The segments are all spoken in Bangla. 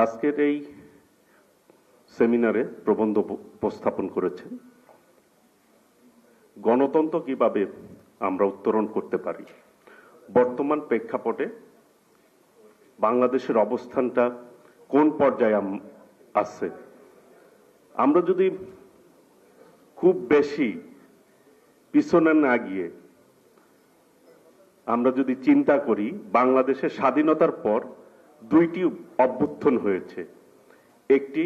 আজকের এই সেমিনারে প্রবন্ধ উপস্থাপন করেছেন গণতন্ত্র কিভাবে আমরা উত্তরণ করতে পারি। বর্তমান প্রেক্ষাপটে বাংলাদেশের অবস্থানটা কোন পর্যায়ে আছে। আমরা যদি খুব বেশি পিছনে না গিয়ে আমরা যদি চিন্তা করি, বাংলাদেশের স্বাধীনতার পর দুইটি অভ্যুত্থান হয়েছে, একটি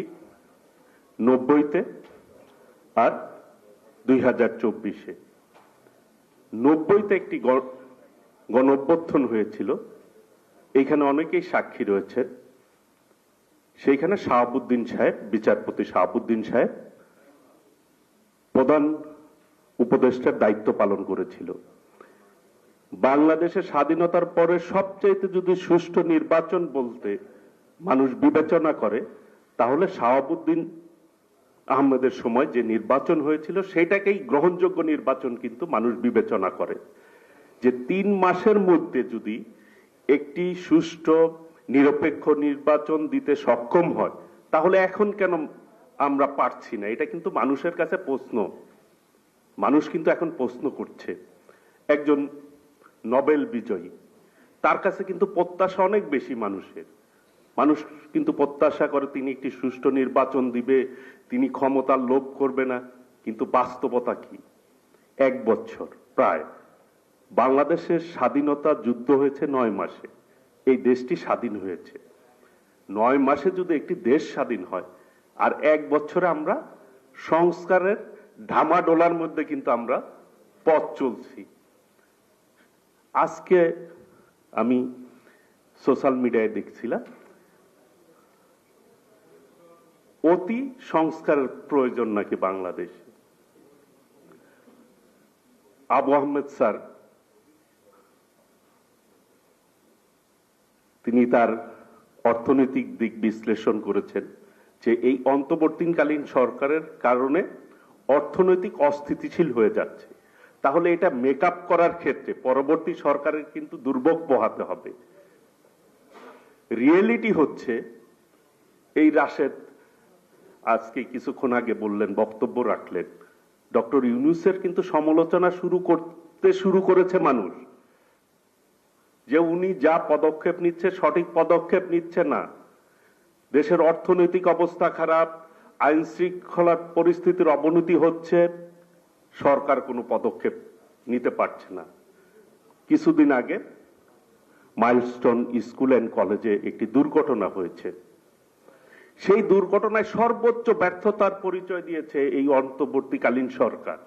90-তে আর 2024-এ। 90-তে একটি গণ অভ্যুত্থান হয়েছিল, এইখানে অনেকেই সাক্ষী রয়েছেন। সেইখানে শাহাবুদ্দিন সাহেব, বিচারপতি শাহাবুদ্দিন সাহেব প্রধান উপদেষ্টার দায়িত্ব পালন করেছিল। বাংলাদেশের স্বাধীনতার পরে সবচাইতে যদি সুষ্ঠু নির্বাচন বলতে মানুষ বিবেচনা করে, তাহলে শাহাবুদ্দিন আহমেদের সময় যে নির্বাচন হয়েছিল সেটাকেই গ্রহণযোগ্য নির্বাচন কিন্তু মানুষ বিবেচনা করে। যে 3 মাসের মধ্যে যদি একটি সুষ্ঠু নিরপেক্ষ নির্বাচন দিতে সক্ষম হয়, তাহলে এখন কেন আমরা পারছি না? এটা কিন্তু মানুষের কাছে প্রশ্ন। মানুষ কিন্তু এখন প্রশ্ন করছে। একজন নোবেল বিজয়ী, তার কাছে কিন্তু প্রত্যাশা অনেক বেশি মানুষের। মানুষ কিন্তু প্রত্যাশা করে তিনি একটি সুষ্ঠু নির্বাচন দিবে, তিনি ক্ষমতার লোভ করবে না। কিন্তু বাস্তবতা কি? 1 বছর প্রায়। বাংলাদেশের স্বাধীনতা যুদ্ধ হয়েছে 9 মাসে। এই দেশটি স্বাধীন হয়েছে 9 মাসে। যদি একটি দেশ স্বাধীন হয়, আর 1 বছরে আমরা সংস্কারের ধামাডোলার মধ্যে কিন্তু আমরা পথ চলছি। আজকে আমি সোশ্যাল মিডিয়ায় দেখছিলাম, অতি সংস্কারের প্রয়োজন নাকি বাংলাদেশে। আবু আহমেদ স্যার তিনি তার অর্থনৈতিক দিক বিশ্লেষণ করেছেন যে এই অন্তর্বর্তীকালীন সরকারের কারণে অর্থনৈতিক অস্থিতিশীল হয়ে যাচ্ছে। তাহলে এটা মেকআপ করার ক্ষেত্রে পরবর্তী সরকারের কিন্তু দুর্ভোগ পোহাতে হবে। রিয়েলিটি হচ্ছে, এই রাশেদ আজকে কিছুক্ষণ আগে বললেন, বক্তব্য রাখলেন, ডক্টর ইউনূসের কিন্তু সমালোচনা শুরু করেছে মানুষ, যে উনি যা পদক্ষেপ নিচ্ছে সঠিক পদক্ষেপ নিচ্ছে না। দেশের অর্থনৈতিক অবস্থা খারাপ, আইন শৃঙ্খলার পরিস্থিতির অবনতি হচ্ছে, সরকার কোনো পদক্ষেপ নিতে পারছে না। কিছুদিন আগে মাইলস্টোন স্কুল অ্যান্ড কলেজে একটি দুর্ঘটনা হয়েছে। সেই দুর্ঘটনায় সর্বোচ্চ ব্যর্থতার পরিচয় দিয়েছে এই অন্তর্বর্তীকালীন সরকার।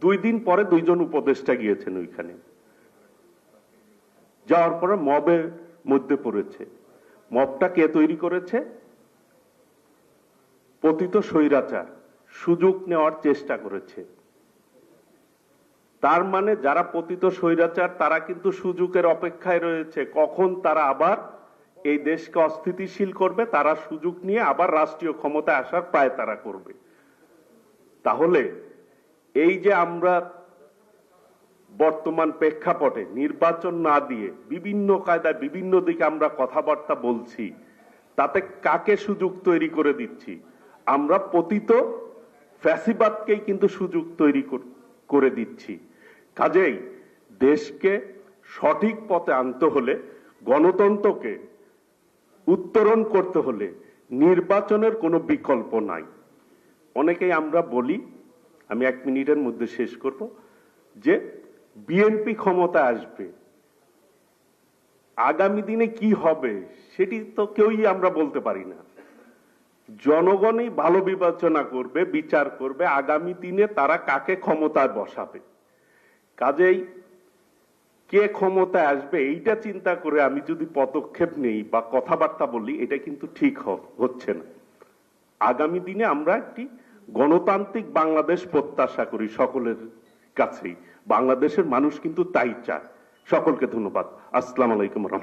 2 দিন পরে 2 জন উপদেষ্টা গিয়েছেন ওইখানে। যাওয়ার পরে মবের মধ্যে পড়েছে। মবটা কে তৈরি করেছে? পতিত স্বৈরাচার সুযোগ নেওয়ার চেষ্টা করেছে। তার মানে যারা পতিত স্বৈরাচার তারা কিন্তু সুযোগের অপেক্ষায় রয়েছে, কখন তারা আবার এই দেশকে অস্থিতিশীল করবে, তারা সুযোগ নিয়ে আবার রাষ্ট্রীয় ক্ষমতায় আসার প্রায় তারা করবে। তাহলে এই যে আমরা বর্তমান প্রেক্ষাপটে নির্বাচন না দিয়ে বিভিন্ন কায়দায় বিভিন্ন দিকে আমরা কথাবার্তা বলছি, তাতে কাকে সুযোগ তৈরি করে দিচ্ছি? আমরা পতিত ফ্যাসিবাদকেই কিন্তু সুযোগ তৈরি করে দিচ্ছি। কাজেই দেশকে সঠিক পথে আনতে হলে, গণতন্ত্রকে উত্তরণ করতে হলে নির্বাচনের কোনো বিকল্প নাই। অনেকেই আমরা বলি, আমি 1 মিনিটের মধ্যে শেষ করব, যে বিএনপি ক্ষমতা আসবে, আগামী দিনে কি হবে সেটি তো কেউই আমরা বলতে পারি না। জনগণই ভালো বিবেচনা করবে, বিচার করবে আগামী দিনে তারা কাকে ক্ষমতায় বসাবে। কাজেই কে ক্ষমতায় আসবে এইটা চিন্তা করে আমি যদি পদক্ষেপ নেই বা কথাবার্তা বলি, এটা কিন্তু ঠিক হচ্ছে না। আগামী দিনে আমরা একটি গণতান্ত্রিক বাংলাদেশ প্রত্যাশা করি সকলের কাছেই। বাংলাদেশের মানুষ কিন্তু তাই চায়। সকলকে ধন্যবাদ। আসসালামু আলাইকুম।